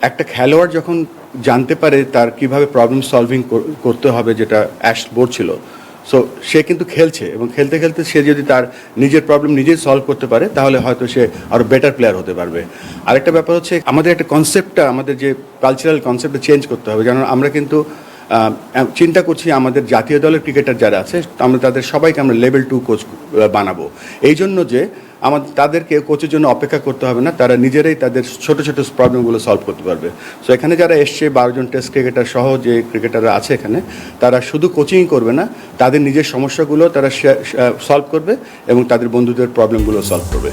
একটা খেলোয়াড় যখন জানতে পারে তার কিভাবে প্রবলেম সলভিং করতে হবে, যেটা অ্যাশ বলছিল, সো সে কিন্তু খেলছে এবং খেলতে খেলতে সে যদি তার নিজের প্রবলেম নিজেই সলভ করতে পারে তাহলে হয়তো সে আরও বেটার প্লেয়ার হতে পারবে। আরেকটা ব্যাপার হচ্ছে আমাদের একটা কনসেপ্টটা, আমাদের যে কালচারাল কনসেপ্টটা চেঞ্জ করতে হবে। যেমন আমরা কিন্তু চিন্তা করছি আমাদের জাতীয় দলের ক্রিকেটার যারা আছে আমরা তাদের সবাইকে আমরা লেভেল 2 কোচ বানাবো, এই জন্য যে আমাদের তাদেরকে কোচের জন্য অপেক্ষা করতে হবে না, তারা নিজেরাই তাদের ছোট ছোট প্রবলেমগুলো সলভ করতে পারবে। সো এখানে যারা এসছে 12 জন টেস্ট ক্রিকেটার সহ যে ক্রিকেটাররা আছে এখানে, তারা শুধু কোচিং করবে না, তাদের নিজের সমস্যাগুলো তারা সলভ করবে এবং তাদের বন্ধুদের প্রবলেমগুলো সলভ করবে।